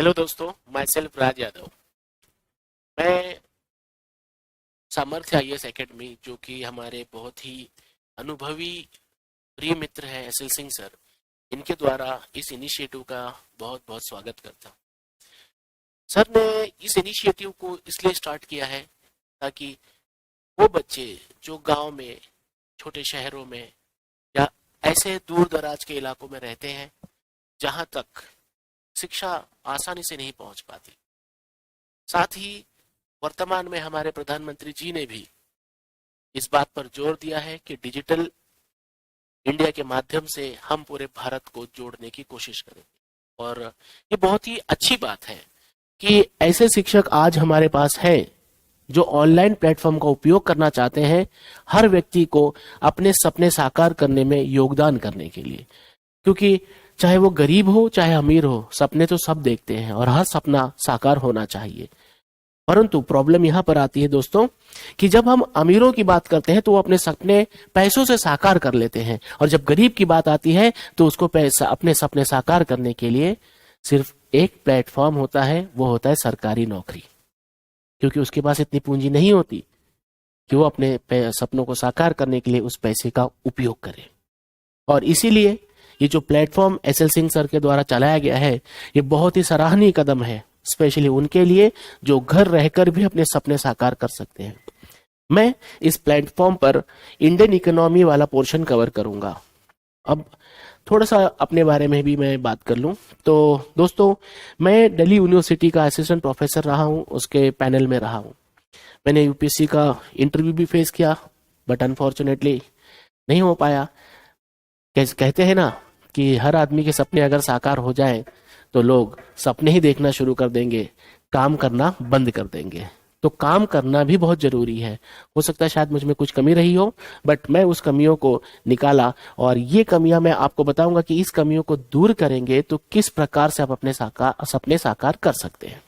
Hello दोस्तों, my self राज यादव। मैं सामर्थ्य आईएएस एकेडमी, जो कि हमारे बहुत ही अनुभवी प्रिय मित्र हैं एस एल सिंह सर, इनके द्वारा इस इनिशिएटिव का बहुत बहुत स्वागत करता हूँ। सर ने इस इनिशिएटिव को इसलिए स्टार्ट किया है ताकि वो बच्चे जो गांव में, छोटे शहरों में या ऐसे दूर दराज के इलाकों में रहते हैं जहां तक शिक्षा आसानी से नहीं पहुंच पाती, साथ ही वर्तमान में हमारे प्रधानमंत्री जी ने भी इस बात पर जोर दिया है कि डिजिटल इंडिया के माध्यम से हम पूरे भारत को जोड़ने की कोशिश करेंगे। और ये बहुत ही अच्छी बात है कि ऐसे शिक्षक आज हमारे पास हैं जो ऑनलाइन प्लेटफॉर्म का उपयोग करना चाहते हैं हर व्यक्ति को अपने सपने साकार करने में योगदान करने के लिए। क्योंकि चाहे वो गरीब हो चाहे अमीर हो, सपने तो सब देखते हैं और हर सपना साकार होना चाहिए। परंतु प्रॉब्लम यहाँ पर आती है दोस्तों कि जब हम अमीरों की बात करते हैं तो वो अपने सपने पैसों से साकार कर लेते हैं, और जब गरीब की बात आती है तो उसको पैसा अपने सपने साकार करने के लिए सिर्फ एक प्लेटफॉर्म होता है, वो होता है सरकारी नौकरी। क्योंकि उसके पास इतनी पूंजी नहीं होती कि वो अपने सपनों को साकार करने के लिए उस पैसे का उपयोग करे। और इसीलिए ये जो platform S L Singh sir के द्वारा चलाया गया है, ये बहुत ही सराहनीय कदम है, स्पेशली उनके लिए जो घर रहकर भी अपने सपने साकार कर सकते हैं। मैं इस प्लेटफॉर्म पर इंडियन इकोनॉमी वाला पोर्शन कवर करूंगा। अब थोड़ा सा अपने बारे में भी मैं बात कर लूं तो दोस्तों, मैं दिल्ली यूनिवर्सिटी का असिस्टेंट प्रोफेसर रहा हूं, उसके पैनल में रहा हूं। मैंने यूपीएससी का इंटरव्यू भी फेस किया, बट अनफॉर्चुनेटली नहीं हो पाया। कहते हैं ना कि हर आदमी के सपने अगर साकार हो जाएं तो लोग सपने ही देखना शुरू कर देंगे, काम करना बंद कर देंगे। तो काम करना भी बहुत जरूरी है। हो सकता है शायद मुझ में कुछ कमी रही हो, बट मैं उस कमियों को निकाला, और ये कमियां मैं आपको बताऊंगा कि इस कमियों को दूर करेंगे तो किस प्रकार से आप अपने सपने साकार कर सकते हैं।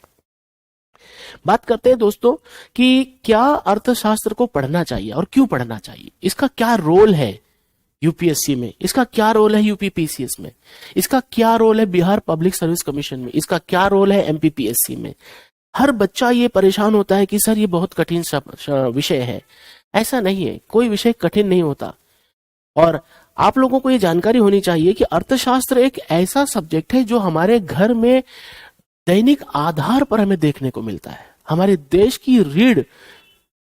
बात करते हैं दोस्तों कि क्या अर्थशास्त्र को पढ़ना चाहिए और क्यों पढ़ना चाहिए, इसका क्या रोल है यूपीएससी में, इसका क्या रोल है यूपीपीसीएस में, इसका क्या रोल है बिहार पब्लिक सर्विस कमीशन में, इसका क्या रोल है एमपीपीएससी में। हर बच्चा ये परेशान होता है कि सर ये बहुत कठिन विषय है। ऐसा नहीं है, कोई विषय कठिन नहीं होता। और आप लोगों को ये जानकारी होनी चाहिए कि अर्थशास्त्र एक ऐसा सब्जेक्ट है जो हमारे घर में दैनिक आधार पर हमें देखने को मिलता है। हमारे देश की रीढ़,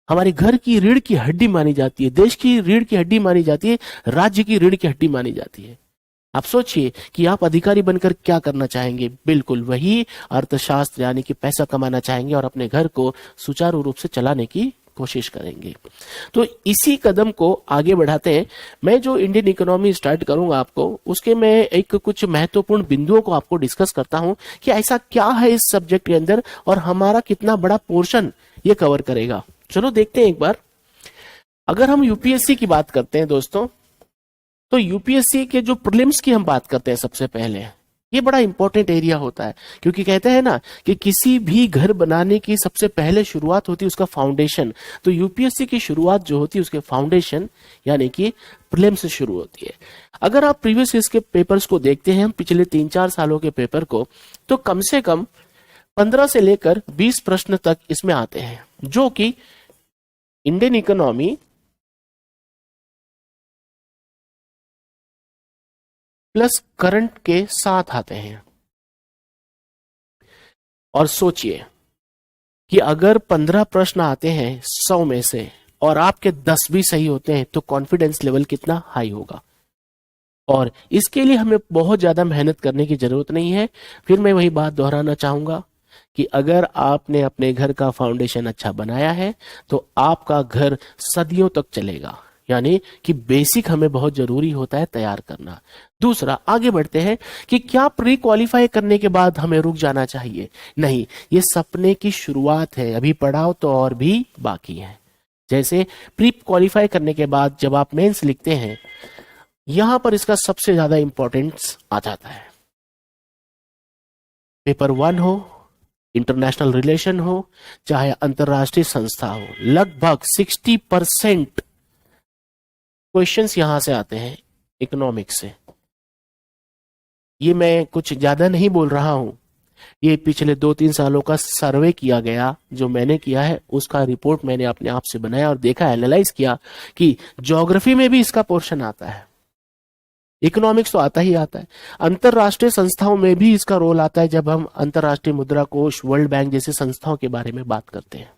हमारे घर की रीढ़ की हड्डी मानी जाती है, देश की रीढ़ की हड्डी मानी जाती है, राज्य की रीढ़ की हड्डी मानी जाती है। आप सोचिए कि आप अधिकारी बनकर क्या करना चाहेंगे, बिल्कुल वही अर्थशास्त्र, यानी कि पैसा कमाना चाहेंगे और अपने घर को सुचारू रूप से चलाने की कोशिश करेंगे। तो इसी कदम को आगे बढ़ाते हैं। मैं जो इंडियन इकोनॉमी स्टार्ट करूंगा आपको, उसके मैं एक कुछ महत्वपूर्ण बिंदुओं को आपको डिस्कस करता हूं कि ऐसा क्या है इस सब्जेक्ट के अंदर और हमारा कितना बड़ा पोर्शन ये कवर करेगा। चलो देखते हैं एक बार। अगर हम यूपीएससी की बात करते हैं दोस्तों, तो यूपीएससी के जो प्रीलिम्स की हम बात करते हैं सबसे पहले, ये बड़ा इंपॉर्टेंट एरिया होता है। क्योंकि कहते हैं ना कि किसी भी घर बनाने की सबसे पहले शुरुआत होती है उसका फाउंडेशन। तो यूपीएससी की शुरुआत जो होती है उसके फाउंडेशन यानी कि प्रीलिम्स से शुरू होती है। अगर आप प्रीवियस ईयर के पेपर्स को देखते हैं, हम पिछले 3-4 सालों के पेपर को, तो कम से कम 15 से लेकर 20 प्रश्न तक इसमें आते हैं, जो कि इंडियन इकोनॉमी प्लस करंट के साथ आते हैं। और सोचिए कि अगर 15 प्रश्न आते हैं 100 में से और आपके 10 भी सही होते हैं तो कॉन्फिडेंस लेवल कितना हाई होगा। और इसके लिए हमें बहुत ज्यादा मेहनत करने की जरूरत नहीं है। फिर मैं वही बात दोहराना चाहूंगा कि अगर आपने अपने घर का फाउंडेशन अच्छा बनाया है तो आपका घर सदियों तक चलेगा। यानी कि बेसिक हमें बहुत जरूरी होता है तैयार करना। दूसरा, आगे बढ़ते हैं कि क्या प्री क्वालिफाई करने के बाद हमें रुक जाना चाहिए? नहीं, ये सपने की शुरुआत है, अभी पढ़ाओ तो और भी बाकी है। जैसे प्री क्वालिफाई करने के बाद जब आप मेंस लिखते हैं, यहां पर इसका सबसे ज्यादा इंपॉर्टेंस आ जाता है। पेपर 1 हो, इंटरनेशनल रिलेशन हो, चाहे अंतरराष्ट्रीय संस्था हो, लगभग 60% क्वेश्चंस यहां से आते हैं इकोनॉमिक्स से। ये मैं कुछ ज्यादा नहीं बोल रहा हूं, ये पिछले 2-3 सालों का सर्वे किया गया, जो मैंने किया है उसका रिपोर्ट मैंने अपने आप से बनाया और देखा, एनालाइज किया कि ज्योग्राफी में भी इसका पोर्शन आता है, इकोनॉमिक्स तो आता ही आता है, अंतरराष्ट्रीय संस्थाओं में भी इसका रोल आता है जब हम अंतरराष्ट्रीय मुद्रा कोष, वर्ल्ड बैंक जैसे संस्थाओं के बारे में बात करते हैं।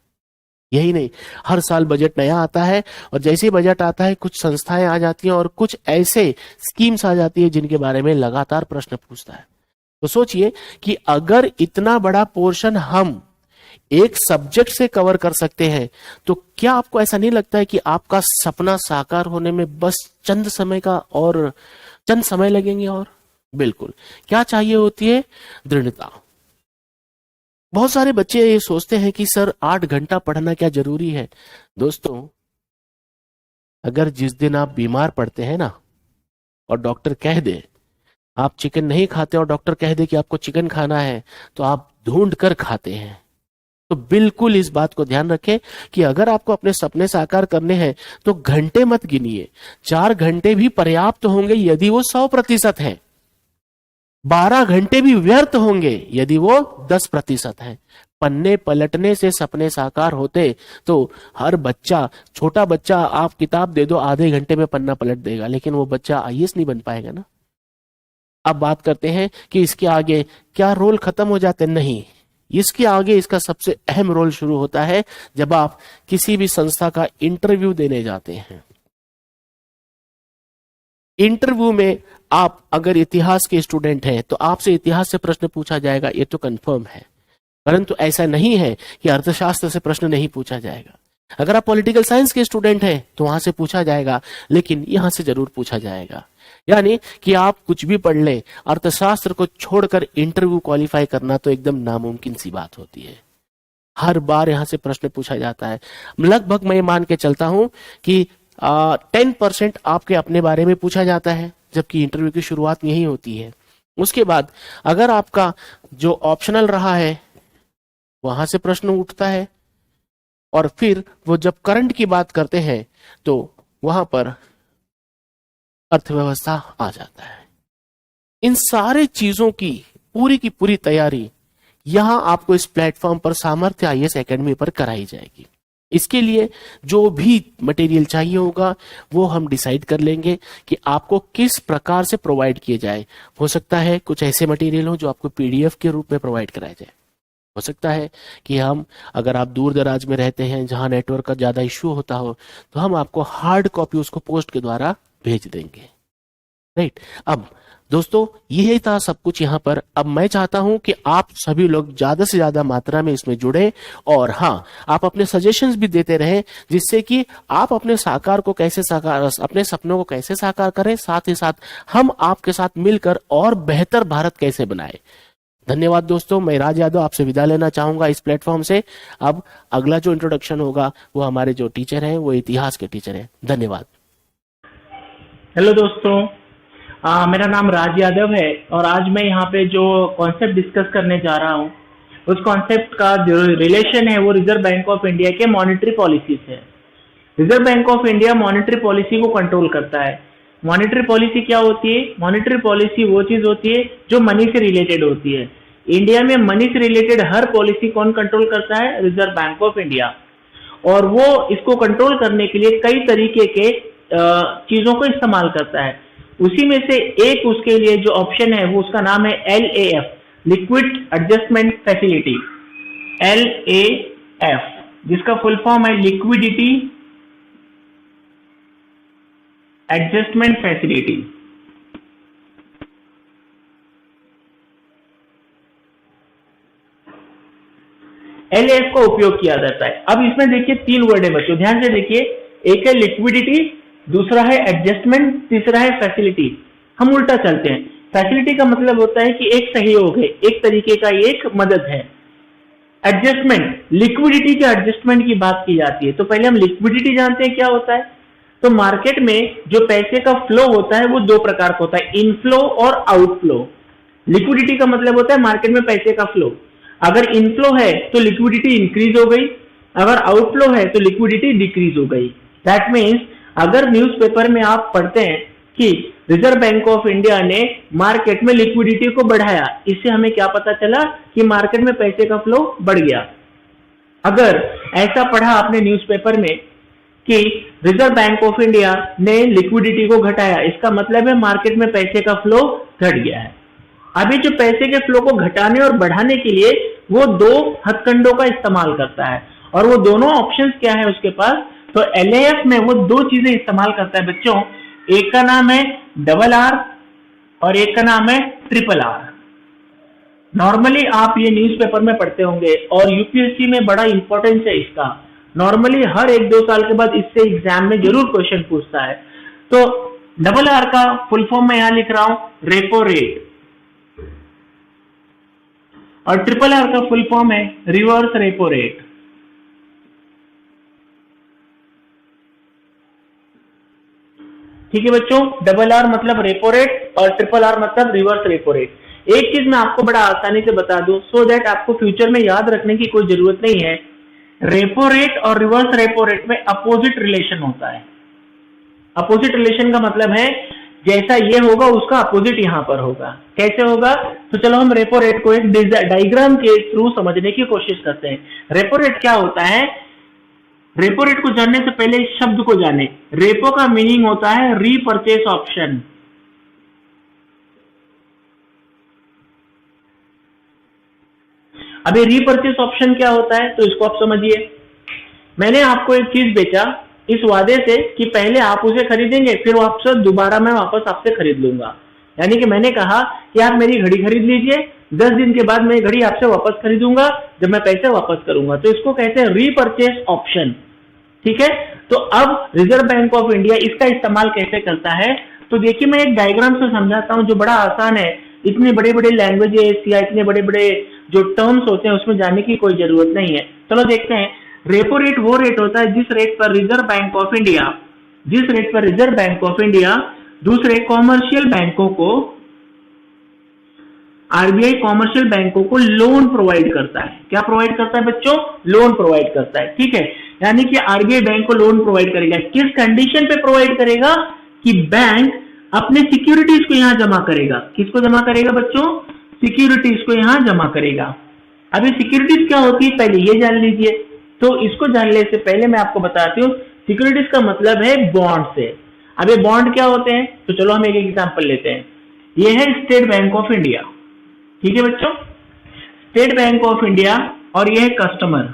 यही नहीं, हर साल बजट नया आता है और जैसे ही बजट आता है कुछ संस्थाएं आ जाती हैं और कुछ ऐसे स्कीम्स आ जाती है जिनके बारे में लगातार प्रश्न पूछता है। तो सोचिए कि अगर इतना बड़ा पोर्शन हम एक सब्जेक्ट से कवर कर सकते हैं तो क्या आपको ऐसा नहीं लगता है कि आपका सपना साकार होने में बस चंद समय लगेंगे? और बिल्कुल, क्या चाहिए होती है? दृढ़ता। बहुत सारे बच्चे ये सोचते हैं कि सर 8 घंटा पढ़ना क्या जरूरी है? दोस्तों, अगर जिस दिन आप बीमार पड़ते हैं ना और डॉक्टर कह दे आप चिकन नहीं खाते और डॉक्टर कह दे कि आपको चिकन खाना है, तो आप ढूंढ कर खाते हैं। तो बिल्कुल इस बात को ध्यान रखें कि अगर आपको अपने सपने साकार करने हैं तो घंटे मत गिनिए, 4 घंटे भी पर्याप्त होंगे यदि वो 100% है, 12 घंटे भी व्यर्थ होंगे यदि वो 10% है। पन्ने पलटने से सपने साकार होते। तो हर बच्चा, छोटा बच्चा, आप किताब दे दो आधे घंटे में पन्ना पलट देगा, लेकिन वो बच्चा आईएएस नहीं बन पाएगा ना। अब बात करते हैं कि इसके आगे क्या रोल खत्म हो जाते? नहीं, इसके आगे इसका सबसे अहम रोल शुरू होता है जब आप किसी भी संस्था का इंटरव्यू देने जाते हैं। इंटरव्यू में आप अगर इतिहास के स्टूडेंट हैं तो आपसे इतिहास से प्रश्न पूछा जाएगा, ये तो कंफर्म है। परंतु ऐसा नहीं है कि अर्थशास्त्र से प्रश्न नहीं पूछा जाएगा। अगर आप पॉलिटिकल साइंस के स्टूडेंट हैं तो वहां से पूछा जाएगा, लेकिन यहां से जरूर पूछा जाएगा। यानी कि आप कुछ भी पढ़ लें, अर्थशास्त्र को छोड़कर इंटरव्यू क्वालिफाई करना तो एकदम नामुमकिन सी बात होती है। हर बार यहां से प्रश्न पूछा जाता है। लगभग मैं मान के चलता हूं कि 10% आपके अपने बारे में पूछा जाता है, जबकि इंटरव्यू की शुरुआत यही होती है। उसके बाद अगर आपका जो ऑप्शनल रहा है वहां से प्रश्न उठता है, और फिर वो जब करंट की बात करते हैं तो वहां पर अर्थव्यवस्था आ जाता है। इन सारे चीजों की पूरी तैयारी यहां आपको इस प्लेटफॉर्म पर सामर्थ्य आईएएस एकेडमी पर कराई जाएगी। इसके लिए जो भी मटेरियल चाहिए होगा वो हम डिसाइड कर लेंगे कि आपको किस प्रकार से प्रोवाइड किए जाए। हो सकता है कुछ ऐसे मटेरियल हो जो आपको पीडीएफ के रूप में प्रोवाइड कराया जाए। हो सकता है कि हम, अगर आप दूर दराज में रहते हैं जहां नेटवर्क का ज्यादा इश्यू होता हो, तो हम आपको हार्ड कॉपी उसको पोस्ट के द्वारा भेज देंगे। राइट। अब दोस्तों, यही था सब कुछ यहाँ पर। अब मैं चाहता हूं कि आप सभी लोग ज्यादा से ज्यादा मात्रा में इसमें जुड़े, और हाँ, आप अपने सजेशंस भी देते रहें, जिससे कि आप अपने अपने सपनों को कैसे साकार करें, साथ ही साथ हम आपके साथ मिलकर और बेहतर भारत कैसे बनाए। धन्यवाद दोस्तों, मैं राज यादव आपसे विदा लेना चाहूंगा इस प्लेटफॉर्म से। अब अगला जो इंट्रोडक्शन होगा वो हमारे जो टीचर हैं वो इतिहास के टीचर हैं। धन्यवाद। हेलो दोस्तों, मेरा नाम राज यादव है और आज मैं यहाँ पे जो कॉन्सेप्ट डिस्कस करने जा रहा हूँ उस कॉन्सेप्ट का जो रिलेशन है वो रिजर्व बैंक ऑफ इंडिया के मॉनेटरी पॉलिसी से है। Reserve bank of India monetary policy को कंट्रोल करता है। मॉनेटरी पॉलिसी क्या होती है? मॉनेटरी पॉलिसी वो चीज होती है जो मनी से रिलेटेड होती है। इंडिया में मनी से रिलेटेड हर पॉलिसी कौन कंट्रोल करता है? Reserve bank of India. और वो इसको कंट्रोल करने के लिए कई तरीके के चीजों को इस्तेमाल करता है। उसी में से एक उसके लिए जो ऑप्शन है वो उसका नाम है LAF, liquid adjustment facility. LAF जिसका फुल फॉर्म है लिक्विडिटी एडजस्टमेंट फैसिलिटी। LAF का उपयोग किया जाता है। अब इसमें देखिए 3 वर्ड है बच्चों, ध्यान से देखिए। एक है लिक्विडिटी, दूसरा है एडजस्टमेंट, तीसरा है फैसिलिटी। हम उल्टा चलते हैं। फैसिलिटी का मतलब होता है कि एक सहयोग है, एक तरीके का एक मदद है। एडजस्टमेंट, लिक्विडिटी के एडजस्टमेंट की बात की जाती है। तो पहले हम लिक्विडिटी जानते हैं क्या होता है। तो मार्केट में जो पैसे का फ्लो होता है वो 2 प्रकार का होता है, इनफ्लो और आउटफ्लो। लिक्विडिटी का मतलब होता है मार्केट में पैसे का फ्लो। अगर इनफ्लो है तो लिक्विडिटी इंक्रीज हो गई, अगर आउटफ्लो है तो लिक्विडिटी डिक्रीज हो गई। दैट मीन्स अगर न्यूज़पेपर में आप पढ़ते हैं कि रिजर्व बैंक ऑफ इंडिया ने मार्केट में लिक्विडिटी को बढ़ाया। इससे हमें क्या पता चला कि मार्केट में पैसे का फ्लो बढ़ गया। अगर ऐसा पढ़ा आपने न्यूज़पेपर में कि रिजर्व बैंक ऑफ इंडिया ने लिक्विडिटी को घटाया, इसका मतलब है मार्केट में पैसे का फ्लो घट गया है। अभी जो पैसे के फ्लो को घटाने और बढ़ाने के लिए वो दो हथकंडों का इस्तेमाल करता है, और वो दोनों ऑप्शंस क्या है उसके पास, तो LAF में वो दो चीजें इस्तेमाल करता है बच्चों। एक का नाम है RRR और एक का नाम है RRR। नॉर्मली आप ये न्यूज़पेपर में पढ़ते होंगे और यूपीएससी में बड़ा इंपॉर्टेंस है इसका। नॉर्मली हर 1-2 साल के बाद इससे एग्जाम में जरूर क्वेश्चन पूछता है। तो RRR का फुल फॉर्म मैं यहां लिख रहा हूं, रेपो रेट, और RRR का फुल फॉर्म है रिवर्स रेपो रेट। ठीक है बच्चों, RRR मतलब रेपो रेट और RRR मतलब रिवर्स रेपो रेट। एक चीज मैं आपको बड़ा आसानी से बता दूं सो दैट आपको फ्यूचर में याद रखने की कोई जरूरत नहीं है। रेपो रेट और रिवर्स रेपो रेट में अपोजिट रिलेशन होता है। अपोजिट रिलेशन का मतलब है जैसा ये होगा उसका अपोजिट यहां पर होगा। कैसे होगा, तो चलो हम रेपो रेट को एक डायग्राम के थ्रू समझने की कोशिश करते हैं। रेपो रेट क्या होता है, रेपो रेट को जानने से पहले इस शब्द को जाने। रेपो का मीनिंग होता है रीपरचेस ऑप्शन। अभी रीपरचेस ऑप्शन क्या होता है, तो इसको आप समझिए। मैंने आपको एक चीज बेचा इस वादे से कि पहले आप उसे खरीदेंगे, फिर आपसे दोबारा मैं वापस आपसे खरीद लूंगा। यानी कि मैंने कहा कि आप मेरी घड़ी खरीद लीजिए, 10 दिन के बाद मैं घड़ी आपसे वापस खरीदूंगा जब मैं पैसे वापस करूंगा। तो इसको कहते हैं रीपरचेस ऑप्शन। ठीक है, तो अब रिजर्व बैंक ऑफ इंडिया इसका इस्तेमाल कैसे करता है, तो देखिए मैं एक डायग्राम से समझाता हूं जो बड़ा आसान है। इतने बड़े बड़े लैंग्वेजेस या इतने बड़े बड़े जो टर्म्स होते हैं उसमें जाने की कोई जरूरत नहीं है। चलो देखते हैं। रेपो रेट वो रेट होता है जिस रेट पर रिजर्व बैंक ऑफ इंडिया दूसरे कॉमर्शियल बैंकों को, आरबीआई कॉमर्शियल बैंकों को लोन प्रोवाइड करता है। क्या प्रोवाइड करता है बच्चों, लोन प्रोवाइड करता है। ठीक है, यानी कि आरबीआई बैंक को लोन प्रोवाइड करेगा। किस कंडीशन पे प्रोवाइड करेगा, कि बैंक अपने सिक्योरिटीज को यहां जमा करेगा। किसको जमा करेगा बच्चों, सिक्योरिटीज को यहां जमा करेगा। अभी सिक्योरिटीज क्या होती है पहले ये जान लीजिए। तो इसको जानने से पहले मैं आपको बताती हूँ, सिक्योरिटीज का मतलब है बॉन्ड से। अब ये बॉन्ड क्या होते हैं, तो चलो हम एक एग्जांपल लेते हैं। ये है स्टेट बैंक ऑफ इंडिया। ठीक है बच्चों, स्टेट बैंक ऑफ इंडिया, और ये है कस्टमर,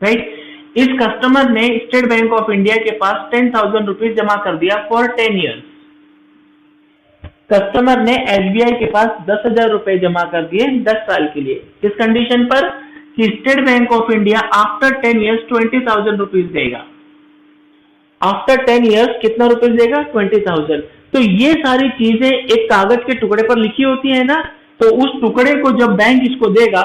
राइट। इस कस्टमर ने स्टेट बैंक ऑफ इंडिया के पास 10,000 रुपीज जमा कर दिया फॉर 10 ईयर्स। कस्टमर ने एसबीआई के पास 10,000 रुपए जमा कर दिए 10 साल के लिए। किस कंडीशन पर, कि state bank of India after 10 years 20,000 rupees देगा। आफ्टर 10 ईयर्स कितना रुपीज देगा, 20,000। तो ये सारी चीजें एक कागज के टुकड़े पर लिखी होती है ना, तो उस टुकड़े को जब बैंक इसको देगा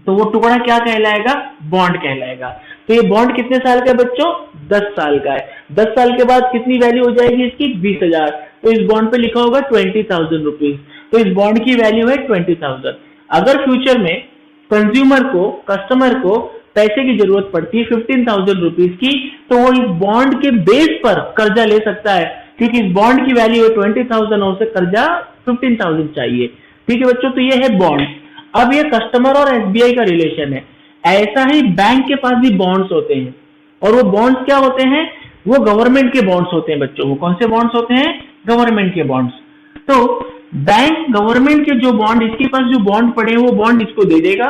तो वो टुकड़ा क्या कहलाएगा, बॉन्ड कहलाएगा। तो ये बॉन्ड कितने साल का है बच्चों, 10 साल का है। 10 साल के बाद कितनी वैल्यू हो जाएगी इसकी, 20,000। तो इस बॉन्ड पे लिखा होगा 20,000 रुपीज। तो इस बॉन्ड की वैल्यू है 20,000। अगर फ्यूचर में कंज्यूमर को, कस्टमर को पैसे की जरूरत पड़ती है 15,000 रुपीज की, तो वो इस बॉन्ड के बेस पर कर्जा ले सकता है, क्योंकि इस बॉन्ड की वैल्यू है 20,000 और उसे कर्जा 15,000 चाहिए। ठीक है बच्चों, तो ये है बॉन्ड। अब ये कस्टमर और एसबीआई का रिलेशन है। ऐसा ही बैंक के पास भी बॉन्ड्स होते हैं, और वो बॉन्ड्स क्या होते हैं, वो गवर्नमेंट के बॉन्ड्स होते हैं बच्चों। वो कौन से बॉन्ड्स होते हैं, गवर्नमेंट के बॉन्ड्स। तो बैंक गवर्नमेंट के जो बॉन्ड, इसके पास जो बॉन्ड पड़े हैं वो बॉन्ड इसको दे देगा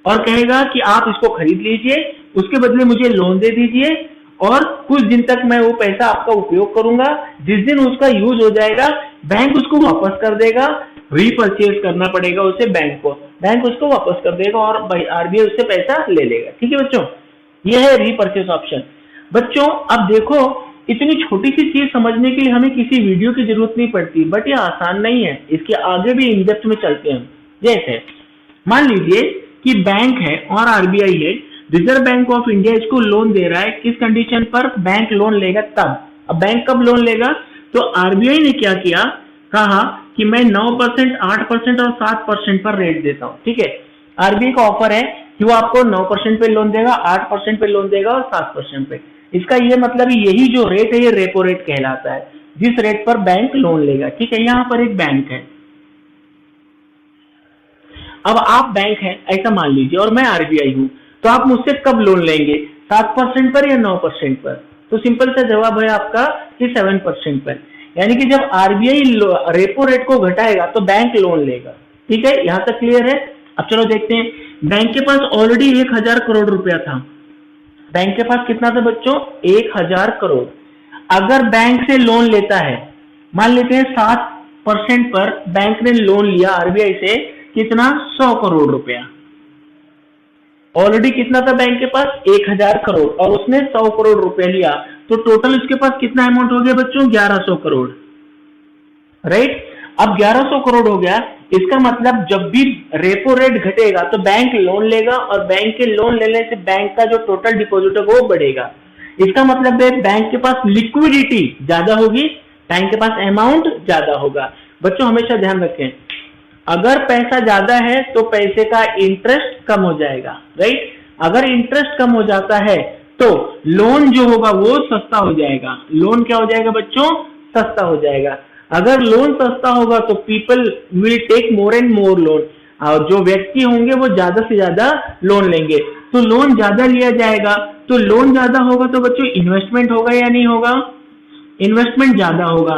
और कहेगा कि आप इसको खरीद लीजिए, उसके बदले मुझे लोन दे दीजिए, और कुछ दिन तक मैं वो पैसा आपका उपयोग करूंगा। जिस दिन उसका यूज हो जाएगा बैंक उसको वापस कर देगा। रीपरचेज करना पड़ेगा उसे बैंक को, बैंक उसको वापस कर देगा और आरबीआई उससे पैसा ले लेगा। ठीक है बच्चों, ये है रीपरचेज ऑप्शन। बच्चों अब देखो, इतनी छोटी सी चीज समझने के लिए हमें किसी वीडियो की जरूरत नहीं पड़ती, बट ये आसान नहीं है। इसके आगे भी इन डेप्थ में चलते हैं। जैसे मान लीजिए कि बैंक है और आरबीआई है, रिजर्व बैंक ऑफ इंडिया इसको लोन दे रहा है। किस कंडीशन पर, बैंक लोन लेगा तब। अब बैंक कब लोन लेगा, तो आरबीआई ने क्या किया, कहा कि मैं 9%, 8% और 7% पर रेट देता हूं। ठीक है, आरबीआई का ऑफर है कि वो आपको 9% पे लोन देगा, 8% पे लोन देगा और 7% पे। इसका ये मतलब यही जो रेट है ये रेपो रेट कहलाता है, जिस रेट पर बैंक लोन लेगा। ठीक है, यहाँ पर एक बैंक है, अब आप बैंक हैं ऐसा मान लीजिए और मैं आरबीआई हूं, तो आप मुझसे कब लोन लेंगे, 7% पर या 9% पर? तो सिंपल सा जवाब है आपका कि 7% पर। यानी कि जब आरबीआई रेपो रेट को घटाएगा तो बैंक लोन लेगा। ठीक है, यहां तक क्लियर है। अब चलो देखते हैं, बैंक के पास ऑलरेडी 1000 करोड़ रुपया था। बैंक के पास कितना था बच्चों? 1000 करोड़। अगर बैंक से लोन लेता है, मान लेते हैं 7% पर बैंक ने लोन लिया आरबीआई से, कितना? 100 करोड़ रुपया। ऑलरेडी कितना था बैंक के पास? 1000 करोड़, और उसने 100 करोड़ रुपया लिया, तो टोटल उसके पास कितना अमाउंट हो गया बच्चों? 1100 करोड़। राइट, अब 1100 करोड़ हो गया। इसका मतलब जब भी रेपो रेट घटेगा तो बैंक लोन लेगा, और बैंक के लोन लेने से बैंक का जो टोटल डिपॉजिट है वो बढ़ेगा। इसका मतलब है बैंक के पास लिक्विडिटी ज्यादा होगी, बैंक के पास अमाउंट ज्यादा होगा। बच्चों हमेशा ध्यान रखें, अगर पैसा ज्यादा है तो पैसे का इंटरेस्ट कम हो जाएगा। राइट, अगर इंटरेस्ट कम हो जाता है तो लोन जो होगा वो सस्ता हो जाएगा। लोन क्या हो जाएगा बच्चों? सस्ता हो जाएगा। अगर लोन सस्ता होगा तो people will take more and more loan, और जो व्यक्ति होंगे वो ज्यादा से ज्यादा लोन लेंगे, तो लोन ज्यादा लिया जाएगा। तो लोन ज्यादा होगा तो बच्चों इन्वेस्टमेंट होगा या नहीं होगा? इन्वेस्टमेंट ज्यादा होगा।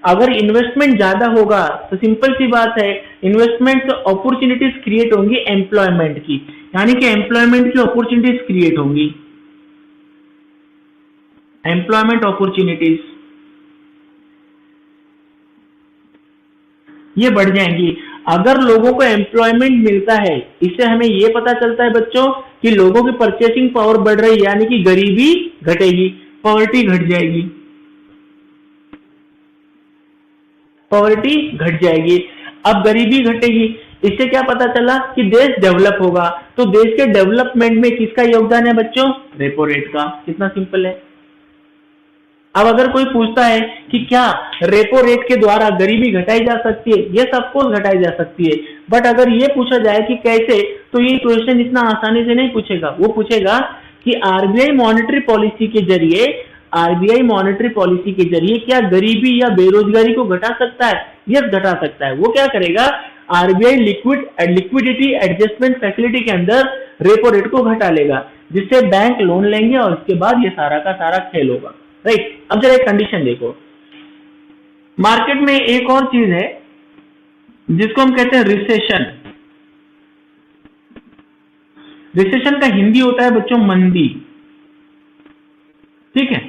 अगर इन्वेस्टमेंट ज्यादा होगा तो सिंपल सी बात है, इन्वेस्टमेंट अपॉर्चुनिटीज क्रिएट होंगी एम्प्लॉयमेंट की, यानी कि एम्प्लॉयमेंट की अपॉर्चुनिटीज क्रिएट होंगी, एम्प्लॉयमेंट अपॉर्चुनिटीज ये बढ़ जाएंगी। अगर लोगों को एम्प्लॉयमेंट मिलता है, इससे हमें ये पता चलता है बच्चों कि लोगों की परचेसिंग पावर बढ़ रही है, यानी कि गरीबी घटेगी, पॉवर्टी घट जाएगी, पॉवर्टी घट जाएगी। अब गरीबी घटेगी, इससे क्या पता चला कि देश डेवलप होगा। तो देश के डेवलपमेंट में किसका योगदान है बच्चों? रेपो रेट का। कितना सिंपल है। अब अगर कोई पूछता है कि क्या रेपो रेट के द्वारा गरीबी घटाई जा सकती है? ये सब कुछ घटाई जा सकती है, बट अगर ये पूछा जाए कि कैसे, तो ये क्वेश्चन इतना आसानी से नहीं पूछेगा। वो पूछेगा कि आरबीआई मॉनेटरी पॉलिसी के जरिए, आरबीआई मॉनेटरी पॉलिसी के जरिए क्या गरीबी या बेरोजगारी को घटा सकता है? यस, घटा सकता है। वो क्या करेगा? आरबीआई लिक्विडिटी एडजस्टमेंट फैसिलिटी के अंदर रेपो रेट को घटा लेगा, जिससे बैंक लोन लेंगे और उसके बाद ये सारा का सारा खेल होगा। राइट, अब जरा एक कंडीशन देखो, मार्केट में एक और चीज है जिसको हम कहते हैं रिसेशन। रिसेशन का हिंदी होता है बच्चों मंदी। ठीक है,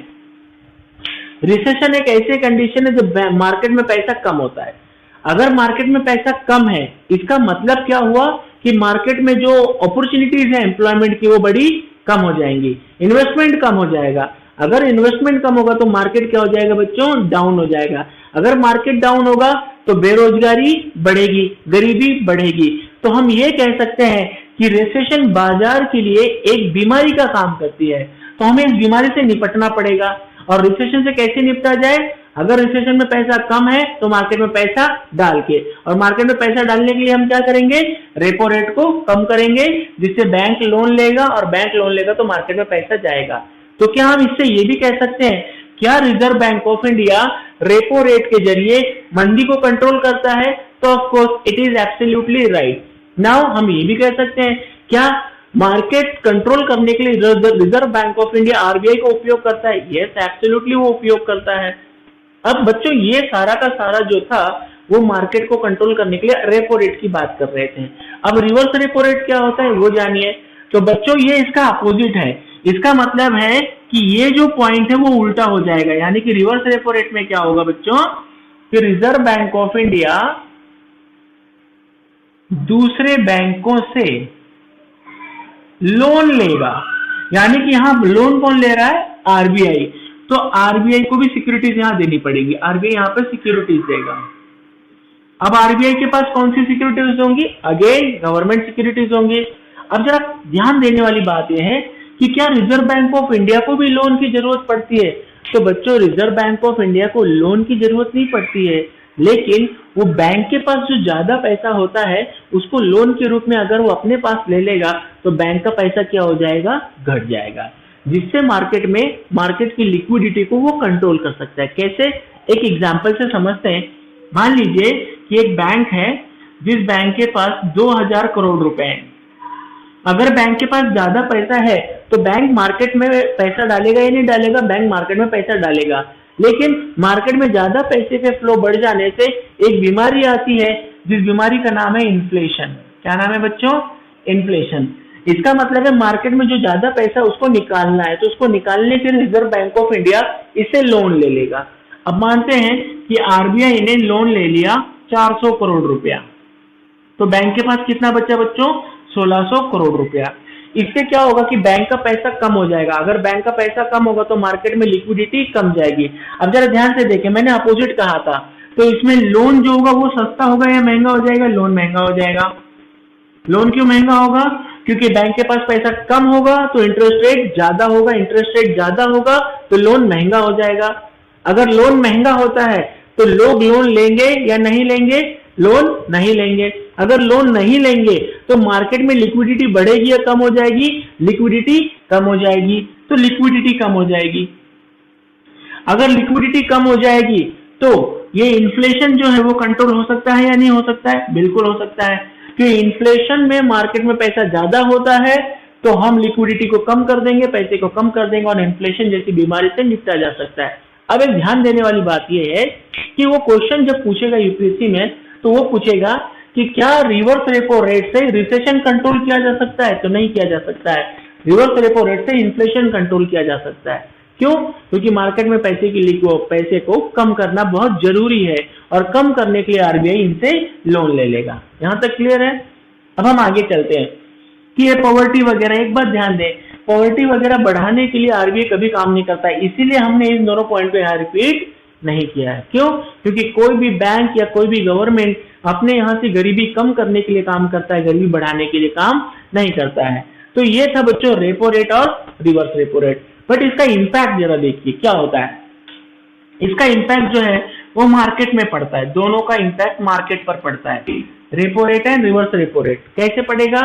रिसेशन एक ऐसी कंडीशन है जब मार्केट में पैसा कम होता है। अगर मार्केट में पैसा कम है, इसका मतलब क्या हुआ कि मार्केट में जो अपॉर्चुनिटीज है एम्प्लॉयमेंट की वो बड़ी कम हो जाएंगी, इन्वेस्टमेंट कम हो जाएगा। अगर इन्वेस्टमेंट कम होगा तो मार्केट क्या हो जाएगा बच्चों? डाउन हो जाएगा। अगर मार्केट डाउन होगा तो बेरोजगारी बढ़ेगी, गरीबी बढ़ेगी। तो हम ये कह सकते हैं कि रिसेशन बाजार के लिए एक बीमारी का काम करती है। तो हमें इस बीमारी से निपटना पड़ेगा। और रिसेशन से कैसे निपटा जाए? अगर रिसेशन में पैसा कम है तो मार्केट में पैसा डाल के, और मार्केट में पैसा डालने के लिए हम क्या करेंगे? रेपो रेट को कम करेंगे, जिससे बैंक लोन लेगा, और बैंक लोन लेगा तो मार्केट में पैसा जाएगा। तो क्या हम इससे ये भी कह सकते हैं, क्या reserve bank of India repo rate के जरिए मंदी को कंट्रोल करता है? तो of course it is absolutely right. Now हम ये भी कह सकते हैं, क्या मार्केट कंट्रोल करने के लिए reserve bank of India RBI का उपयोग करता है? यस, एब्सोल्युटली वो उपयोग करता है। अब बच्चों ये सारा का सारा जो था वो मार्केट को कंट्रोल करने के लिए रेपो रेट की बात कर रहे थे। अब रिवर्स रेपो रेट क्या होता है वो जानिए। तो बच्चों ये इसका अपोजिट है। इसका मतलब है कि ये जो पॉइंट है वो उल्टा हो जाएगा, यानी कि रिवर्स रेपो रेट में क्या होगा बच्चों कि रिजर्व बैंक ऑफ इंडिया दूसरे बैंकों से लोन लेगा, यानी कि यहां लोन कौन ले रहा है? आरबीआई। तो आरबीआई को भी सिक्योरिटीज यहां देनी पड़ेगी। आरबीआई यहां पर सिक्योरिटीज देगा। अब आरबीआई के पास कौन सी सिक्योरिटीज होंगी? अगेन गवर्नमेंट सिक्योरिटीज होंगी। अब जरा ध्यान देने वाली बात यह है कि क्या रिजर्व बैंक ऑफ इंडिया को भी लोन की जरूरत पड़ती है? तो बच्चों रिजर्व बैंक ऑफ इंडिया को लोन की जरूरत नहीं पड़ती है। लेकिन वो बैंक के पास जो ज्यादा पैसा होता है उसको लोन के रूप में अगर वो अपने पास ले लेगा तो बैंक का पैसा क्या हो जाएगा, घट जाएगा, जिससे मार्केट की लिक्विडिटी को वो कंट्रोल कर सकता है। कैसे, एक एग्जांपल से समझते हैं। मान लीजिए कि एक बैंक है जिस बैंक के पास 2000 करोड़ रुपए हैं। अगर बैंक के पास ज्यादा पैसा है तो बैंक मार्केट में पैसा डालेगा या नहीं डालेगा, बैंक मार्केट में पैसा डालेगा। लेकिन मार्केट में ज्यादा पैसे के फ्लो बढ़ जाने से एक बीमारी आती है जिस बीमारी का नाम है इन्फ्लेशन। क्या नाम है बच्चों, इन्फ्लेशन। इसका मतलब है मार्केट में जो ज्यादा पैसा उसको निकालना है, तो उसको निकालने के लिए रिजर्व बैंक ऑफ इंडिया इससे लोन ले लेगा। अब मानते हैं कि आरबीआई ने लोन ले लिया 400 करोड़ रुपया, तो बैंक के पास कितना बचा बच्चों, 1600 करोड़ रुपया। इससे क्या होगा कि बैंक का पैसा कम हो जाएगा। अगर बैंक का पैसा कम होगा तो मार्केट में लिक्विडिटी कम जाएगी। अब जरा ध्यान से देखें, मैंने अपोजिट कहा था, तो इसमें लोन जो होगा वो सस्ता होगा या महंगा हो जाएगा, लोन महंगा हो जाएगा। लोन क्यों महंगा होगा, क्योंकि बैंक के पास पैसा कम होगा तो इंटरेस्ट रेट ज्यादा होगा, इंटरेस्ट रेट ज्यादा होगा तो लोन महंगा हो जाएगा। अगर लोन महंगा होता है तो लोग लोन लेंगे या नहीं लेंगे, लोन नहीं लेंगे। अगर लोन नहीं लेंगे तो मार्केट में लिक्विडिटी बढ़ेगी या कम हो जाएगी, लिक्विडिटी कम हो जाएगी, तो लिक्विडिटी कम हो जाएगी। अगर लिक्विडिटी कम हो जाएगी तो ये इन्फ्लेशन जो है वो कंट्रोल हो सकता है या नहीं हो सकता है, बिल्कुल हो सकता है। क्योंकि इन्फ्लेशन में मार्केट में पैसा ज्यादा होता है तो हम लिक्विडिटी को कम कर देंगे, पैसे को कम कर देंगे और इन्फ्लेशन जैसी बीमारी से निपटा जा सकता है। अब एक ध्यान देने वाली बात यह है कि वो क्वेश्चन जब पूछेगा यूपीएससी में तो वो पूछेगा कि क्या रिवर्स रेपो रेट से रिसेशन कंट्रोल किया जा सकता है, तो नहीं किया जा सकता है। रिवर्स रेपो रेट से इन्फ्लेशन कंट्रोल किया जा सकता है। क्यों, क्योंकि मार्केट में पैसे को कम करना बहुत जरूरी है और कम करने के लिए आरबीआई इनसे लोन ले लेगा। यहां तक क्लियर है। अब हम आगे चलते हैं कि ये पॉवर्टी वगैरह, एक बात ध्यान दें, पॉवर्टी वगैरह बढ़ाने के लिए आरबीआई कभी काम नहीं करता है, इसीलिए हमने इन दोनों पॉइंट पे यहाँ रिपीट नहीं किया है। क्यों, क्योंकि कोई भी बैंक या कोई भी गवर्नमेंट अपने यहाँ से गरीबी कम करने के लिए काम करता है, गरीबी बढ़ाने के लिए काम नहीं करता है। तो ये था बच्चों रेपो रेट और रिवर्स रेपो रेट। बट इसका इम्पैक्ट जरा देखिए क्या होता है। इसका इम्पैक्ट जो है वो मार्केट में पड़ता है, दोनों का इम्पैक्ट मार्केट पर पड़ता है, repo rate and reverse repo rate. कैसे पड़ेगा,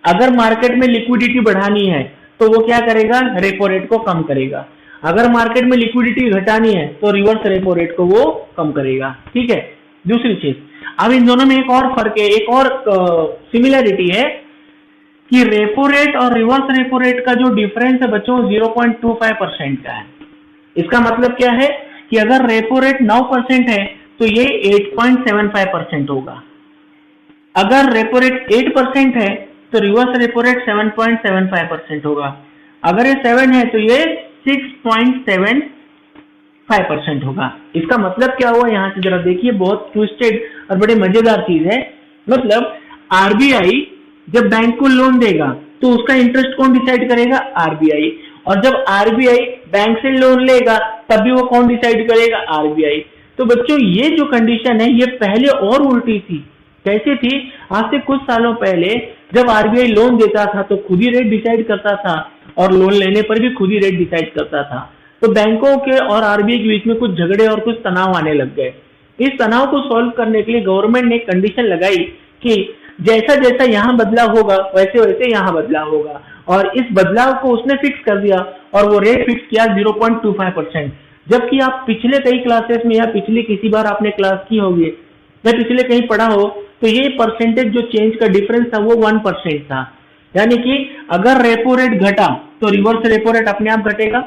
अगर मार्केट में लिक्विडिटी बढ़ानी है तो वो क्या करेगा, रेपो रेट को कम करेगा। अगर मार्केट में लिक्विडिटी घटानी है तो रिवर्स रेपो रेट को वो कम करेगा। ठीक है। दूसरी चीज, अब इन दोनों में एक और फर्क है, एक और सिमिलरिटी है कि रेपो रेट और रिवर्स रेपो रेट का जो डिफरेंस है बच्चों 0.25% का है। इसका मतलब क्या है कि अगर रेपो रेट 9% है तो ये 8.75% होगा। अगर रेपो रेट 8% है तो रिवर्स रेपो रेट 7.75% होगा। अगर ये 7 है तो ये 6.75% होगा। इसका मतलब क्या हुआ, यहां से जरा देखिए, बहुत ट्विस्टेड और बड़े मजेदार चीज है। मतलब आरबीआई जब बैंक को लोन देगा तो उसका इंटरेस्ट कौन डिसाइड करेगा, आरबीआई। और जब आरबीआई बैंक से लोन लेगा तब भी वो कौन डिसाइड करेगा, आरबीआई। तो बच्चों ये जो कंडीशन है ये पहले और उल्टी थी। कैसे थी, आज से कुछ सालों पहले जब आरबीआई लोन देता था तो खुद ही रेट डिसाइड करता था और लोन लेने पर भी खुद ही रेट डिसाइड करता था। तो बैंकों के और आरबीआई के बीच में कुछ झगड़े और कुछ तनाव आने लग गए। इस तनाव को सॉल्व करने के लिए गवर्नमेंट ने कंडीशन लगाई कि जैसा जैसा यहाँ बदलाव होगा वैसे वैसे यहाँ बदलाव होगा, और इस बदलाव को उसने फिक्स कर दिया और वो रेट फिक्स किया 0.25%। जबकि आप पिछले कई क्लासेस में या पिछली किसी बार आपने क्लास की होगी या पिछले कहीं पढ़ा हो तो ये परसेंटेज जो चेंज का डिफरेंस था वो 1% था। यानी कि अगर रेपो रेट घटा तो रिवर्स रेपो रेट अपने आप घटेगा।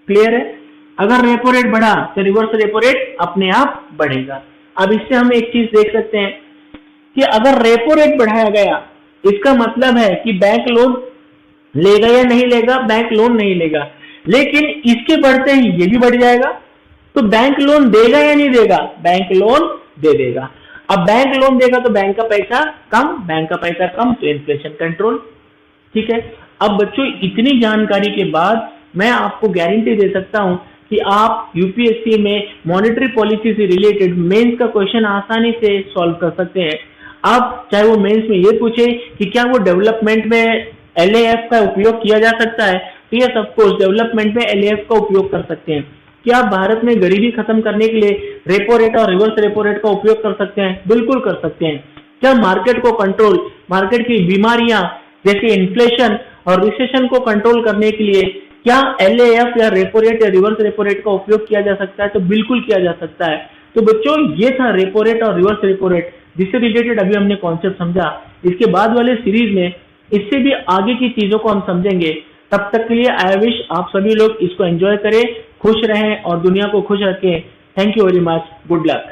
क्लियर है। अगर रेपो रेट बढ़ा तो रिवर्स रेपो रेट अपने आप बढ़ेगा। अब इससे हम एक चीज देख सकते हैं कि अगर रेपो रेट बढ़ाया गया इसका मतलब है कि बैंक लोन लेगा या नहीं लेगा, बैंक लोन नहीं लेगा। लेकिन इसके बढ़ते ही ये भी बढ़ जाएगा तो बैंक लोन देगा या नहीं देगा, बैंक लोन दे देगा। अब बैंक लोन देगा तो बैंक का पैसा कम, बैंक का पैसा कम तो इन्फ्लेशन कंट्रोल। ठीक है। अब बच्चों इतनी जानकारी के बाद मैं आपको गारंटी दे सकता हूं कि आप यूपीएससी में मॉनेटरी पॉलिसी से रिलेटेड मेंस का क्वेश्चन आसानी से सॉल्व कर सकते हैं। आप चाहे वो मेंस में ये पूछे कि क्या वो डेवलपमेंट में एलएएफ का उपयोग किया जा सकता है, तो यस ऑफ कोर्स डेवलपमेंट में एलएएफ का उपयोग कर सकते हैं। क्या आप भारत में गरीबी खत्म करने के लिए रेपो रेट और रिवर्स रेपो रेट का उपयोग कर सकते हैं? बिल्कुल कर सकते हैं। क्या मार्केट को कंट्रोल, मार्केट की बीमारियां जैसे इन्फ्लेशन और रिसेशन को कंट्रोल करने के लिए क्या LAF या रेपो रेट या रिवर्स रेपो रेट का उपयोग किया जा सकता है? तो बिल्कुल किया जा सकता है। तो बच्चों, ये था रेपो रेट और रिवर्स रेपो रेट, जिससे रिलेटेड अभी हमने कॉन्सेप्ट समझा। इसके बाद वाले सीरीज में इससे भी आगे की चीजों को हम समझेंगे। तब तक के लिए आई विश आप सभी लोग इसको एंजॉय करें, खुश रहें और दुनिया को खुश रखें। Thank you very much. Good luck.